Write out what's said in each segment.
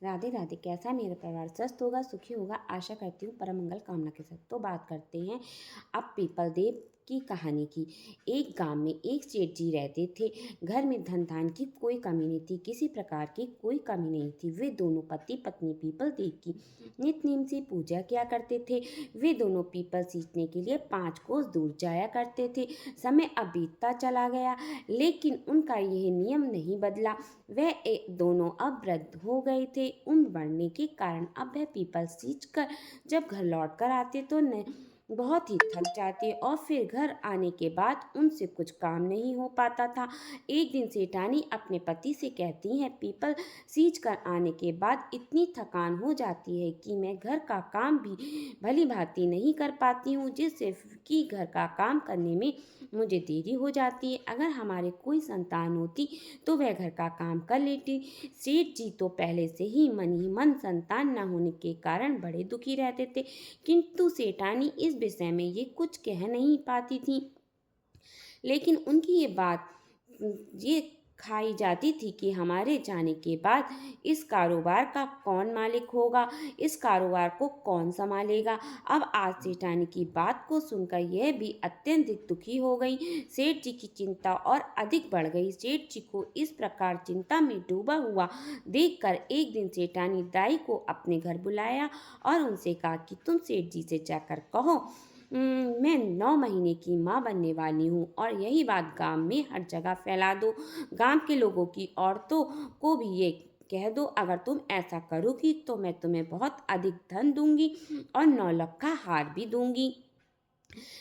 राधे राधे। कैसा है मेरा परिवार? स्वस्थ होगा, सुखी होगा, आशा करती हूँ परम मंगल कामना के साथ। तो बात करते हैं अब पीपल देव की कहानी की। एक गांव में एक सेठ जी रहते थे। घर में धन धान की कोई कमी नहीं थी, किसी प्रकार की कोई कमी नहीं थी। वे दोनों पति पत्नी पीपल देव की नित्य नेम से पूजा किया करते थे। वे दोनों पीपल सींचने के लिए 5 कोस दूर जाया करते थे। समय अब बीतता चला गया, लेकिन उनका यह नियम नहीं बदला। वह दोनों अब वृद्ध हो गए थे। उम्र बढ़ने के कारण अब वह पीपल सींच कर जब घर लौट कर आते तो न बहुत ही थक जाते और फिर घर आने के बाद उनसे कुछ काम नहीं हो पाता था। एक दिन सेठानी अपने पति से कहती हैं, पीपल सींच कर आने के बाद इतनी थकान हो जाती है कि मैं घर का काम भी भली भांति नहीं कर पाती हूँ, जिससे कि घर का काम करने में मुझे देरी हो जाती है। अगर हमारे कोई संतान होती तो वह घर का काम कर लेती। सेठ जी तो पहले से ही मन संतान न होने के कारण बड़े दुखी रहते थे, किंतु सेठानी इस विषय में ये कुछ कह नहीं पाती थी। लेकिन उनकी ये बात ये खाई जाती थी कि हमारे जाने के बाद इस कारोबार का कौन मालिक होगा, इस कारोबार को कौन संभालेगा। अब आज सेठानी की बात को सुनकर यह भी अत्यंत दुखी हो गई। सेठ जी की चिंता और अधिक बढ़ गई। सेठ जी को इस प्रकार चिंता में डूबा हुआ देखकर एक दिन सेठानी दाई को अपने घर बुलाया और उनसे कहा कि तुम सेठ जी से जाकर कहो, मैं 9 महीने की माँ बनने वाली हूँ और यही बात गांव में हर जगह फैला दो। गांव के लोगों की औरतों को भी ये कह दो, अगर तुम ऐसा करोगी तो मैं तुम्हें बहुत अधिक धन दूंगी और 9 लाख का हार भी दूंगी।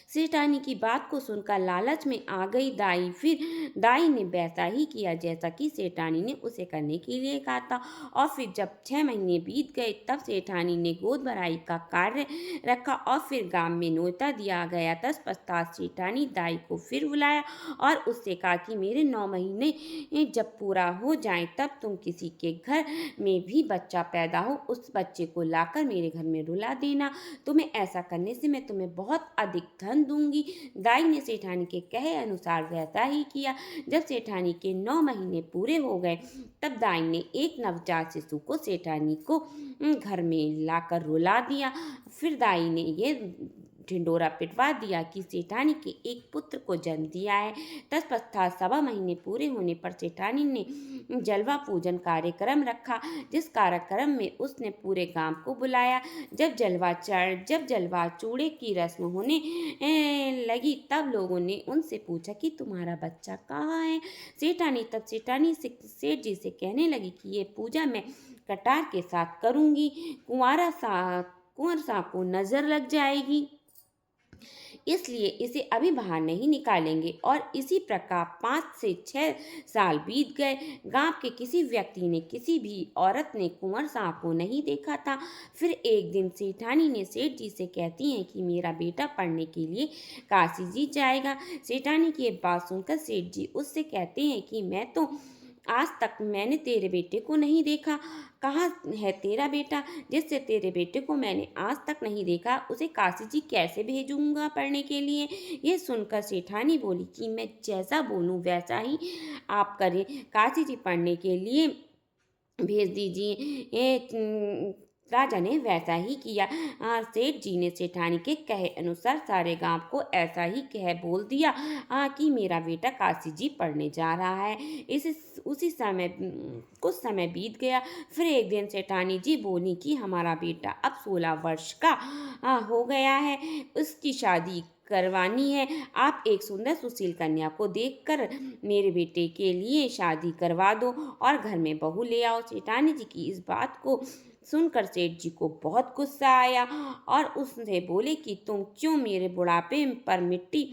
सेठानी की बात को सुनकर लालच में आ गई दाई। फिर दाई ने वैसा ही किया जैसा कि सेठानी ने उसे करने के लिए कहा था। और फिर जब 6 महीने बीत गए तब सेठानी ने गोद भराई का कार्य रखा और फिर गांव में न्योता दिया गया। तत्पश्चात सेठानी दाई को फिर बुलाया और उससे कहा कि मेरे 9 महीने जब पूरा हो जाए तब तुम किसी के घर में भी बच्चा पैदा हो उस बच्चे को लाकर मेरे घर में रुला देना। तुम्हें ऐसा करने से मैं तुम्हें बहुत अधिक धन दूंगी। दाई ने सेठानी के कहे अनुसार वैसा ही किया। जब सेठानी के 9 महीने पूरे हो गए तब दाई ने एक नवजात शिशु को सेठानी को घर में लाकर रुला दिया। फिर दाई ने ये ढिंडोरा पिटवा दिया कि सेठानी के एक पुत्र को जन्म दिया है। तत्पश्चात 1.25 महीने पूरे होने पर सेठानी ने जलवा पूजन कार्यक्रम रखा, जिस कार्यक्रम में उसने पूरे गांव को बुलाया। जब जलवा चूड़े की रस्म होने लगी तब लोगों ने उनसे पूछा कि तुम्हारा बच्चा कहाँ है। सेठानी सेठ जी से कहने लगी कि ये पूजा मैं कटार के साथ करूंगी, कुंवर सा को नजर लग जाएगी, इसलिए इसे अभी बाहर नहीं निकालेंगे। और इसी प्रकार 5 से 6 साल बीत गए। गांव के किसी व्यक्ति ने, किसी भी औरत ने कुंवर साहब को नहीं देखा था। फिर एक दिन सेठानी ने सेठ जी से कहती हैं कि मेरा बेटा पढ़ने के लिए काशी जी जाएगा। सेठानी की ये बात सुनकर सेठ जी उससे कहते हैं कि मैं तो आज तक मैंने तेरे बेटे को नहीं देखा। कहाँ है तेरा बेटा जिससे तेरे बेटे को मैंने आज तक नहीं देखा, उसे काशी जी कैसे भेजूंगा पढ़ने के लिए। ये सुनकर सेठानी बोली कि मैं जैसा बोलूं वैसा ही आप करें, काशी जी पढ़ने के लिए भेज दीजिए। राजा ने वैसा ही किया। सेठ जी ने सेठानी के कहे अनुसार सारे गांव को ऐसा ही कह बोल दिया कि मेरा बेटा काशी जी पढ़ने जा रहा है। उसी समय कुछ समय बीत गया। फिर एक दिन सेठानी जी बोली कि हमारा बेटा अब 16 वर्ष का हो गया है, उसकी शादी करवानी है। आप एक सुंदर सुशील कन्या को देखकर मेरे बेटे के लिए शादी करवा दो और घर में बहू ले आओ। सेठानी जी की इस बात को सुनकर सेठ जी को बहुत गुस्सा आया और उसने बोले कि तुम क्यों मेरे बुढ़ापे पर मिट्टी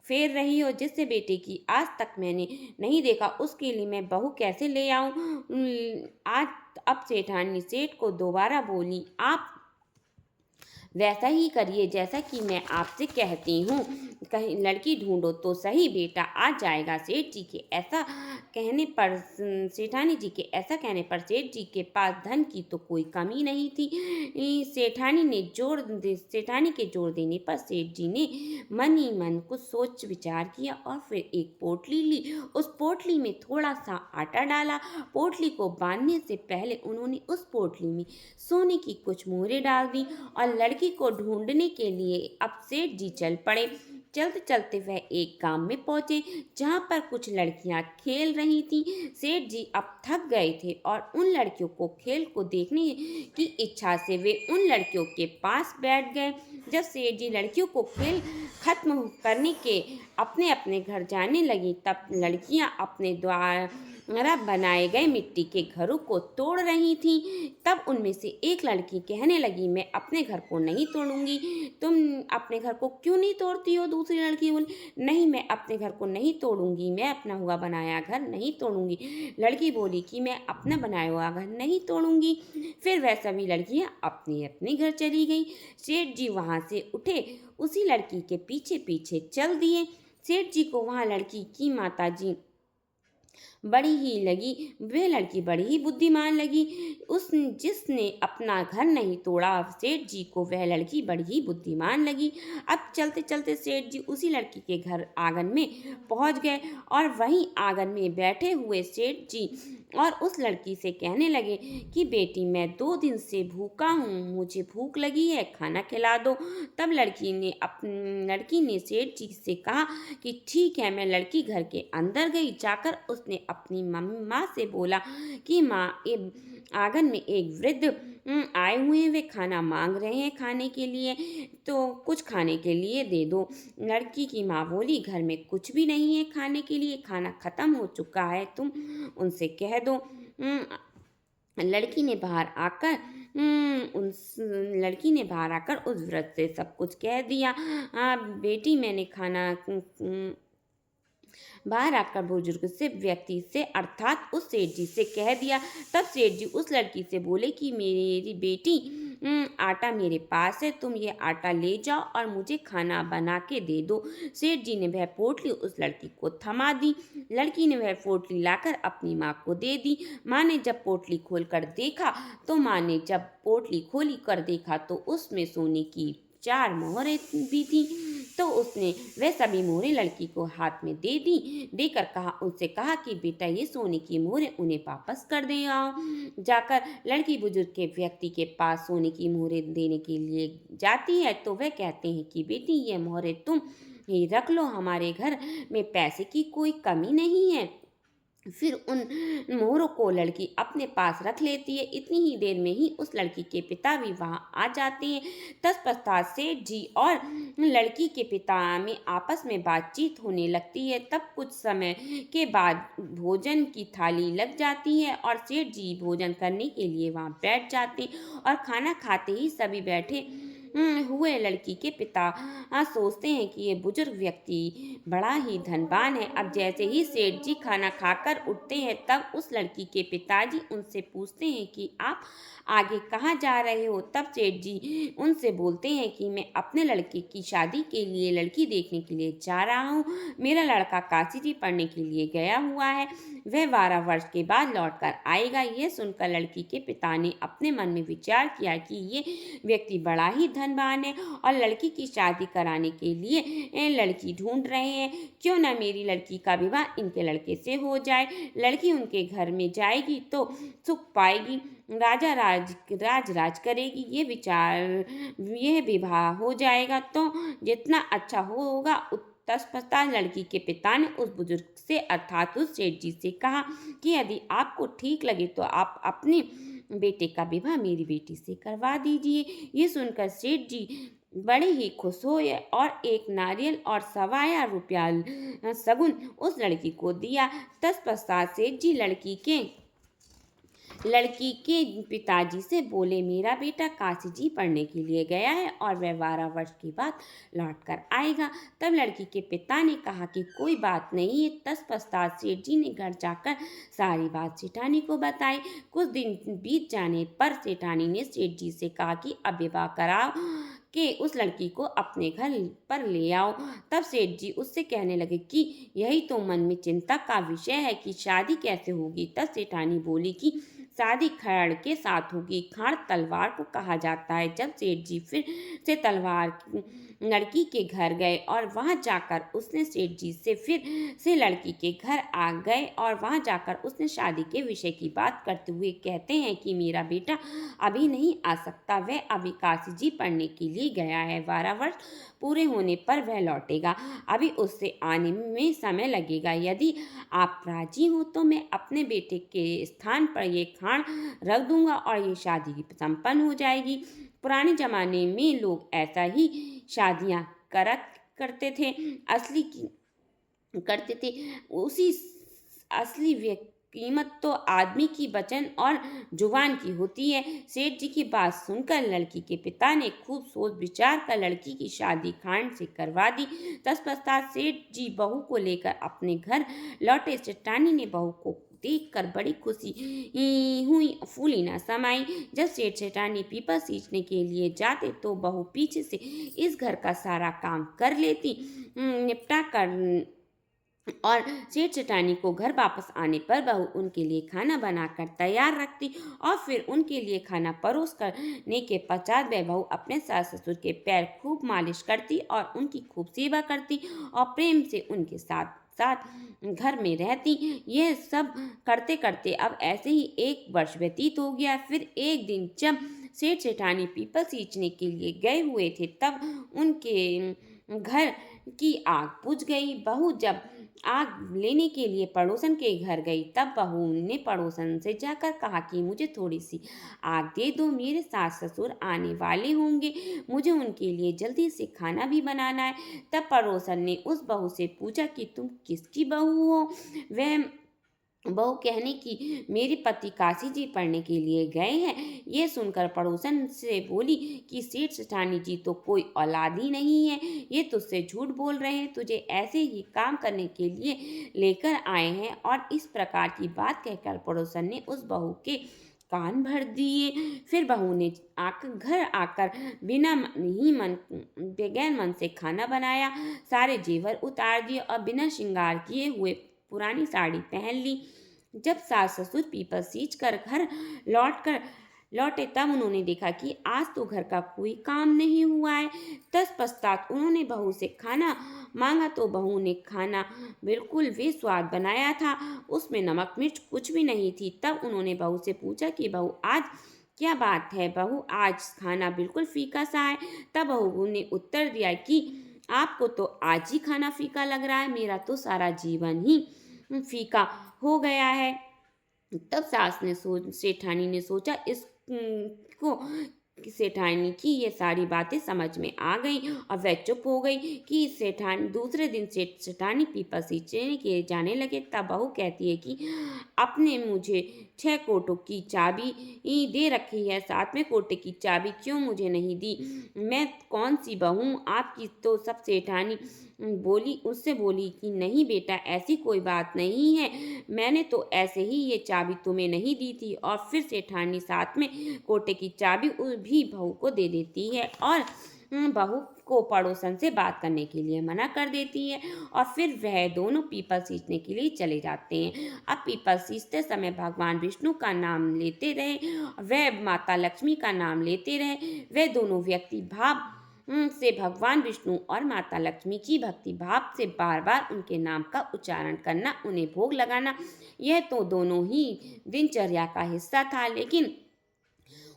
फेर रही हो, जिससे बेटे की आज तक मैंने नहीं देखा, उसके लिए मैं बहू कैसे ले आऊं। आज अब सेठानी सेठ को दोबारा बोली, आप वैसा ही करिए जैसा कि मैं आपसे कहती हूँ। कहीं लड़की ढूंढो तो सही, बेटा आ जाएगा। सेठानी जी के ऐसा कहने पर सेठ जी के पास धन की तो कोई कमी नहीं थी। सेठानी के जोर देने पर सेठ जी ने मन ही मन कुछ सोच विचार किया और फिर एक पोटली ली। उस पोटली में थोड़ा सा आटा डाला। पोटली को बांधने से पहले उन्होंने उस पोटली में सोने की कुछ मोहरें डाल दी और लड़की को ढूंढने के लिए अब सेठ जी चल पड़े। चलते चलते वह एक गांव में पहुंचे जहां पर कुछ लड़कियां खेल रही थीं। सेठ जी अब थक गए थे और उन लड़कियों को खेल को देखने की इच्छा से वे उन लड़कियों के पास बैठ गए। जब सेठ जी लड़कियों को खेल खत्म करने के अपने अपने घर जाने लगी तब लड़कियां अपने द्वारा बनाए गए मिट्टी के घरों को तोड़ रही थीं। तब उनमें से एक लड़की कहने लगी, मैं अपने घर को नहीं तोड़ूंगी। तुम अपने घर को क्यों नहीं तोड़ती हो? दूसरी लड़की बोली, नहीं मैं अपने घर को नहीं तोड़ूंगी, मैं अपना हुआ बनाया घर नहीं तोड़ूंगी। लड़की बोली कि मैं अपना बनाया हुआ घर नहीं तोड़ूंगी। फिर वह सभी लड़कियां अपने अपने घर चली गईं। सेठ जी वहां से उठे, उसी लड़की के पीछे पीछे चल दिए। सेठ जी को वहां लड़की की माता जी बड़ी ही लगी। वह लड़की बड़ी ही बुद्धिमान लगी। उस जिसने अपना घर नहीं तोड़ा, सेठ जी को वह लड़की बड़ी ही बुद्धिमान लगी। अब चलते चलते सेठ जी उसी लड़की के घर आंगन में पहुंच गए और वहीं आंगन में बैठे हुए सेठ जी और उस लड़की से कहने लगे कि बेटी मैं 2 दिन से भूखा हूँ, मुझे भूख लगी है, खाना खिला दो। तब लड़की ने सेठ जी से कहा कि ठीक है। मैं लड़की घर के अंदर गई। जाकर उसने अपनी माँ से बोला कि माँ, आंगन में एक वृद्ध आए हुए हैं, वे खाना मांग रहे हैं खाने के लिए, तो कुछ खाने के लिए दे दो। लड़की की माँ बोली, घर में कुछ भी नहीं है खाने के लिए, खाना खत्म हो चुका है, तुम उनसे कह दो। लड़की ने बाहर आकर उस लड़की ने बाहर आकर उस वृद्ध से सब कुछ कह दिया। बेटी मैंने खाना बाहर आकर बुजुर्ग से व्यक्ति से अर्थात उस सेठ जी से कह दिया। तब सेठ जी उस लड़की से बोले कि मेरी बेटी, आटा मेरे पास है, तुम ये आटा ले जाओ और मुझे खाना बना के दे दो। सेठ जी ने वह पोटली उस लड़की को थमा दी। लड़की ने वह पोटली लाकर अपनी माँ को दे दी। माँ ने जब पोटली खोली कर देखा तो उसमें सोने की 4 मोहरें भी थी। तो उसने वह सभी मोहरें लड़की को हाथ में दे दी। उनसे कहा कि बेटा ये सोने की मोहरें उन्हें वापस कर दे आओ। जाकर लड़की बुजुर्ग के व्यक्ति के पास सोने की मोहरें देने के लिए जाती है तो वह कहते हैं कि बेटी ये मोहरें तुम ही रख लो, हमारे घर में पैसे की कोई कमी नहीं है। फिर उन मोहरों को लड़की अपने पास रख लेती है। इतनी ही देर में ही उस लड़की के पिता भी वहां आ जाते हैं। तत्पश्चात सेठ जी और लड़की के पिता में आपस में बातचीत होने लगती है। तब कुछ समय के बाद भोजन की थाली लग जाती है और सेठ जी भोजन करने के लिए वहां बैठ जाते हैं और खाना खाते ही सभी बैठे हुए लड़की के पिता सोचते हैं कि ये बुजुर्ग व्यक्ति बड़ा ही धनवान है। अब जैसे ही सेठ जी खाना खाकर उठते हैं तब उस लड़की के पिताजी उनसे पूछते हैं कि आप आगे कहाँ जा रहे हो? तब सेठ जी उनसे बोलते हैं कि मैं अपने लड़के की शादी के लिए लड़की देखने के लिए जा रहा हूँ। मेरा लड़का काशी जी पढ़ने के लिए गया हुआ है, वह 12 वर्ष के बाद लौट कर आएगा। यह सुनकर लड़की के पिता ने अपने मन में विचार किया कि ये व्यक्ति बड़ा ही धनवान है और लड़की की शादी कराने के लिए लड़की ढूंढ रहे हैं। क्यों न मेरी लड़की का विवाह इनके लड़के से हो जाए। लड़की उनके घर में जाएगी तो सुख पाएगी, राज करेगी। यह विवाह हो जाएगा तो जितना अच्छा होगा। तत्पश्चात लड़की के पिता ने उस बुजुर्ग से अर्थात उस सेठ जी से कहा कि यदि आपको ठीक लगे तो आप अपने बेटे का विवाह मेरी बेटी से करवा दीजिए। ये सुनकर सेठ जी बड़े ही खुश हुए और एक नारियल और 1,25,000 रुपया सगुन उस लड़की को दिया। तत्पश्चात सेठ जी लड़की के पिताजी से बोले, मेरा बेटा काशी जी पढ़ने के लिए गया है और वह 12 वर्ष के बाद लौट कर आएगा। तब लड़की के पिता ने कहा कि कोई बात नहीं है। तत्पश्चात सेठ जी ने घर जाकर सारी बात सेठानी को बताई। कुछ दिन बीत जाने पर सेठानी ने सेठ जी से कहा कि अब विवाह कि उस लड़की को अपने घर पर ले आओ। तब सेठ जी उससे कहने लगे कि यही तो मन में चिंता का विषय है कि शादी कैसे होगी। तब सेठानी बोली कि शादी खड़ के साथ होगी। खाड़ तलवार को कहा जाता है। जब सेठ जी फिर से तलवार लड़की के घर गए और वहां जाकर उसने सेठ जी से फिर से लड़की के घर आ गए और वहां जाकर उसने शादी के विषय की बात करते हुए कहते हैं कि मेरा बेटा अभी नहीं आ सकता, वह अभी काशी जी पढ़ने के लिए गया है। 12 वर्ष पूरे होने पर वह लौटेगा, अभी उससे आने में समय लगेगा। यदि आप राजी हो तो मैं अपने बेटे के स्थान पर ये खान रख दूंगा और ये शादी संपन्न हो जाएगी। पुराने जमाने में लोग ऐसा ही शादियां करते थे। असली की करते थे उसी असली कीमत तो आदमी की वचन और जुबान की होती है। सेठ जी की बात सुनकर लड़की के पिता ने खूब सोच विचार कर लड़की की शादी खान से करवा दी। तत्पश्चात सेठ जी बहू को लेकर अपने घर लौटे। सेठानी ने बहू को देखकर बड़ी खुशी हुई, फूली न समाई। जब सेठ सेठानी पीपल सींचने के लिए जाते तो बहू पीछे से इस घर का सारा काम कर लेती, निपटा कर। और सेठ सेठानी को घर वापस आने पर बहू उनके लिए खाना बनाकर तैयार रखती और फिर उनके लिए खाना परोस करने के पश्चात वह बहू अपने सास ससुर के पैर खूब मालिश करती और उनकी खूब सेवा करती और प्रेम से उनके साथ साथ घर में रहती। यह सब करते करते अब ऐसे ही 1 वर्ष व्यतीत हो गया। फिर एक दिन जब सेठ सेठानी पीपल सींचने के लिए गए हुए थे तब उनके घर की आग बुझ गई। बहू जब आग लेने के लिए पड़ोसन के घर गई तब बहू ने पड़ोसन से जाकर कहा कि मुझे थोड़ी सी आग दे दो, मेरे सास ससुर आने वाले होंगे, मुझे उनके लिए जल्दी से खाना भी बनाना है। तब पड़ोसन ने उस बहू से पूछा कि तुम किसकी बहू हो। वह बहू कहने की मेरे पति काशी जी पढ़ने के लिए गए हैं। ये सुनकर पड़ोसन से बोली कि सेठ सेठानी जी तो कोई औलाद ही नहीं है, ये तुझसे झूठ बोल रहे हैं, तुझे ऐसे ही काम करने के लिए लेकर आए हैं। और इस प्रकार की बात कहकर पड़ोसन ने उस बहू के कान भर दिए। फिर बहू ने घर आकर बगैर मन से खाना बनाया, सारे जेवर उतार दिए और बिना श्रृंगार किए हुए पुरानी साड़ी पहन ली। जब सास ससुर पीपल सींच कर घर लौटे तब उन्होंने देखा कि आज तो घर का कोई काम नहीं हुआ है। तत्पश्चात उन्होंने बहू से खाना मांगा तो बहू ने खाना बिल्कुल बेस्वाद बनाया था, उसमें नमक मिर्च कुछ भी नहीं थी। तब उन्होंने बहू से पूछा कि बहू आज क्या बात है, बहू आज खाना बिल्कुल फीका सा है। तब बहू ने उत्तर दिया कि आपको तो आज ही खाना फीका लग रहा है, मेरा तो सारा जीवन ही फीका हो गया है। तब सेठानी ने सोचा इस को सेठानी की ये सारी बातें समझ में आ गई और वह चुप हो गई कि सेठानी। दूसरे दिन सेठानी पीपल सींचने के जाने लगे तब बहू कहती है कि आपने मुझे 6 कोटों की चाबी दे रखी है, 7वें कोटे की चाबी क्यों मुझे नहीं दी। मैं कौन सी बहू हूँ आपकी। तो सब सेठानी उससे बोली कि नहीं बेटा, ऐसी कोई बात नहीं है, मैंने तो ऐसे ही ये चाबी तुम्हें नहीं दी थी। और फिर सेठानी 7वें कोटे की चाबी भी बहू को दे देती है और बहू को पड़ोसन से बात करने के लिए मना कर देती है और फिर वह दोनों पीपल सींचने के लिए चले जाते हैं। अब पीपल सींचते समय भगवान विष्णु का नाम लेते रहे, वह माता लक्ष्मी का नाम लेते रहे। वह दोनों व्यक्ति भाव से भगवान विष्णु और माता लक्ष्मी की भक्ति भाव से बार बार उनके नाम का उच्चारण करना, उन्हें भोग लगाना, यह तो दोनों ही दिनचर्या का हिस्सा था। लेकिन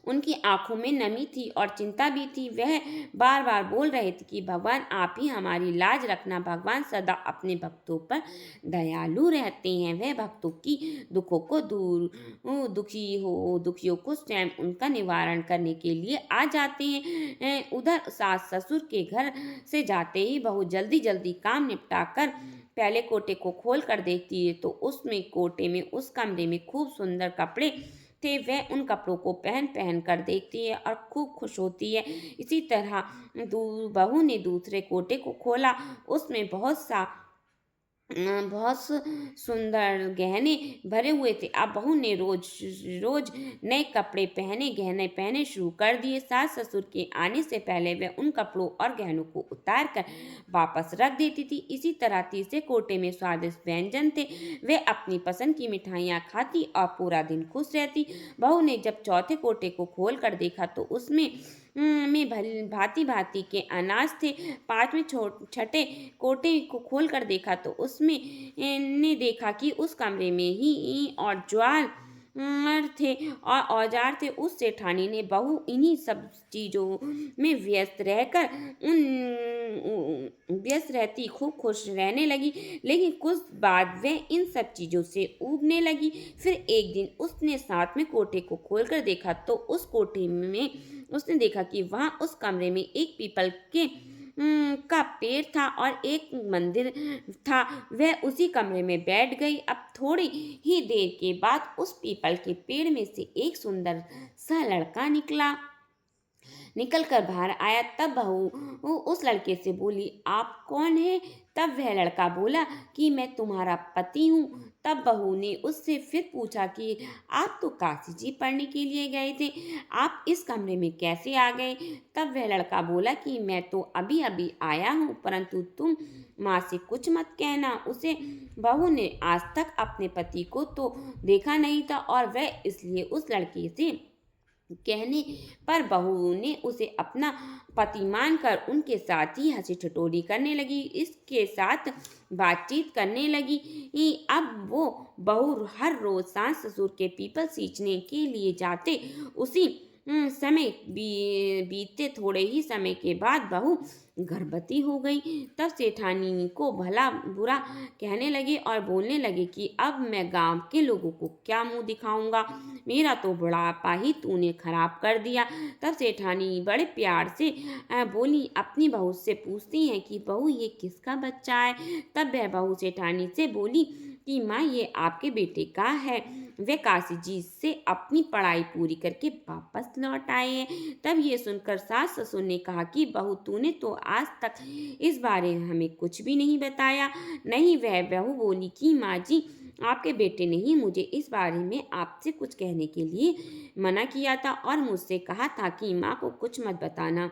उनकी आंखों में नमी थी और चिंता भी थी। वह बार बार बोल रहे थे कि भगवान आप ही हमारी लाज रखना, भगवान सदा अपने भक्तों पर दयालु रहते हैं, वह भक्तों की दुखों को दुखियों को स्वयं उनका निवारण करने के लिए आ जाते हैं। उधर सास ससुर के घर से जाते ही बहू जल्दी जल्दी काम निपटा कर पहले कोटे को खोल कर देखती है तो उसमें कोटे में उस कमरे में खूब सुंदर कपड़े थे। वह उन कपड़ों को पहन पहन कर देखती है और खूब खुश होती है। इसी तरह बहू ने दूसरे कोटे को खोला, उसमें बहुत सा बहुत सुंदर गहने भरे हुए थे। अब बहू ने रोज रोज नए कपड़े पहने गहने पहने शुरू कर दिए। सास ससुर के आने से पहले वह उन कपड़ों और गहनों को उतार कर वापस रख देती थी। इसी तरह तीसरे कोटे में स्वादिष्ट व्यंजन थे। वे अपनी पसंद की मिठाइयाँ खाती और पूरा दिन खुश रहती। बहू ने जब चौथे कोटे को खोल कर देखा तो उसमें भांति भांति के अनाज थे। पांचवें छठे कोटे को खोल कर देखा तो उसमें ने देखा कि उस कमरे में ही और ज्वार थे और औजार थे। उस सेठानी ने बहू इन्हीं सब चीजों में व्यस्त रहती खूब खुश रहने लगी। लेकिन कुछ बाद वह इन सब चीजों से ऊबने लगी। फिर एक दिन उसने सातवें कोठे को खोलकर देखा तो उस कोठे में उसने देखा कि वहां उस कमरे में एक पीपल के का पेड़ था और एक मंदिर था। वह उसी कमरे में बैठ गई। अब थोड़ी ही देर के बाद उस पीपल के पेड़ में से एक सुंदर सा लड़का निकल कर बाहर आया। तब बहू उस लड़के से बोली, आप कौन है? तब वह लड़का बोला कि मैं तुम्हारा पति हूँ। तब बहू ने उससे फिर पूछा कि आप तो काशी जी पढ़ने के लिए गए थे, आप इस कमरे में कैसे आ गए? तब वह लड़का बोला कि मैं तो अभी अभी आया हूँ, परंतु तुम माँ से कुछ मत कहना। उसे बहू ने आज तक अपने पति को तो देखा नहीं था और वह इसलिए उस लड़के से कहने पर बहू ने उसे अपना पति मानकर उनके साथ ही हंसी ठिठोली करने लगी, इसके साथ बातचीत करने लगी। अब वो बहू हर रोज सास ससुर के पीपल सींचने के लिए जाते। उसी समय बीतते थोड़े ही समय के बाद बहू गर्भवती हो गई। तब सेठानी को भला बुरा कहने लगे और बोलने लगे कि अब मैं गांव के लोगों को क्या मुंह दिखाऊंगा, मेरा तो बुढ़ापा ही तूने खराब कर दिया। तब सेठानी बड़े प्यार से बोली, अपनी बहू से पूछती हैं कि बहू ये किसका बच्चा है? तब वह बहू सेठानी से बोली कि माँ ये आपके बेटे का है, वे काशी जी से अपनी पढ़ाई पूरी करके वापस लौट आए हैं। तब ये सुनकर सास ससुर ने कहा कि बहू तूने तो आज तक इस बारे में हमें कुछ भी नहीं बताया। नहीं, वह बहू बोली कि माँ जी आपके बेटे ने ही मुझे इस बारे में आपसे कुछ कहने के लिए मना किया था और मुझसे कहा था कि माँ को कुछ मत बताना।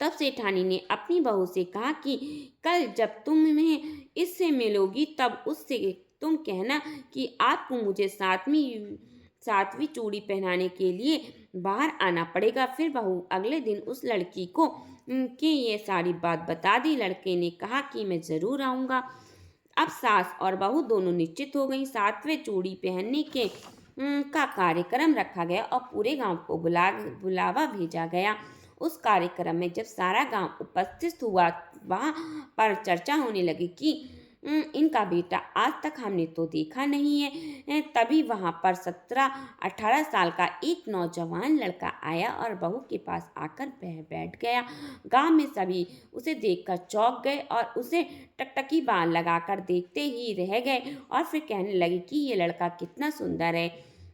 तब सेठानी ने अपनी बहू से कहा कि कल जब तुम इससे मिलोगी तब उससे तुम कहना कि आपको मुझे सातवीं चूड़ी पहनाने के लिए बाहर आना पड़ेगा। फिर बहू अगले दिन उस लड़की को कि ये सारी बात बता दी। लड़के ने कहा कि मैं जरूर आऊँगा। अब सास और बहू दोनों निश्चित हो गईं। सातवें चूड़ी पहनने का कार्यक्रम रखा गया और पूरे गांव को बुलावा भेजा गया। उस कार्यक्रम में जब सारा गांव उपस्थित हुआ वहां पर चर्चा होने लगी कि इनका बेटा आज तक हमने तो देखा नहीं है। तभी वहां पर 17-18 साल का एक नौजवान लड़का आया और बहू के पास आकर बैठ गया। गांव में सभी उसे देखकर चौंक गए और उसे टकटकी बाण लगाकर देखते ही रह गए और फिर कहने लगे कि ये लड़का कितना सुंदर है।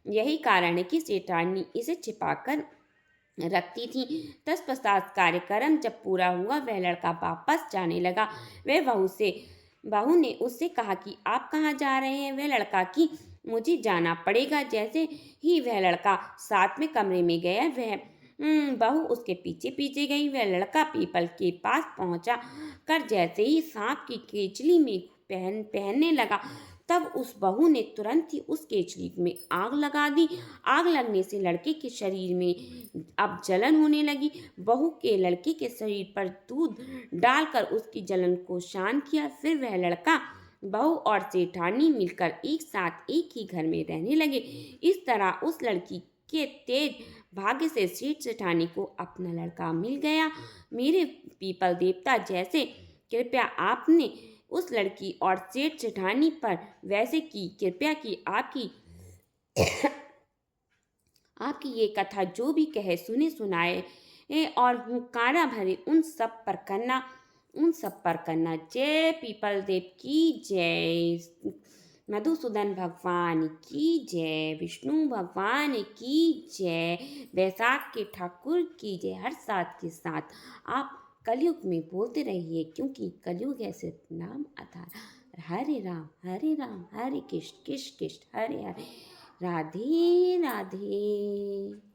यही कारण है कि सेठानी इसे छिपाकर रखती थी। तत्पश्चात कार्यक्रम जब पूरा हुआ वह लड़का वापस जाने लगा। वह बहू ने उससे कहा कि आप कहाँ जा रहे हैं? वह लड़का कि मुझे जाना पड़ेगा। जैसे ही वह लड़का साथ में कमरे में गया वह बहू उसके पीछे पीछे गई। वह लड़का पीपल के पास पहुंचा कर जैसे ही सांप की केचली में पहनने लगा तब उस बहू ने तुरंत ही उस केचली में आग लगा दी। आग लगने से लड़के के शरीर में अब जलन होने लगी। बहू के लड़के के शरीर पर दूध डालकर उसकी जलन को शांत किया। फिर वह लड़का बहू और सेठानी मिलकर एक साथ एक ही घर में रहने लगे। इस तरह उस लड़की के तेज भाग्य से सेठ सेठानी को अपना लड़का मिल गया। मेरे पीपल देवता जैसे कृपया आपने उस लड़की और सेठ सेठानी पर वैसे की कृपया की आपकी ये कथा जो भी कहे सुने सुनाए और हुंकारा भरे उन सब पर करना। जय पीपल देव की जय, मधुसूदन भगवान की जय, विष्णु भगवान की जय, बैसाख के ठाकुर की जय। हर साथ के साथ आप कलयुग में बोलते रहिए क्योंकि कलयुग है सिर्फ नाम आधार। हरे राम हरे कृष्ण कृष्ण कृष्ण हरे हरे राधे राधे।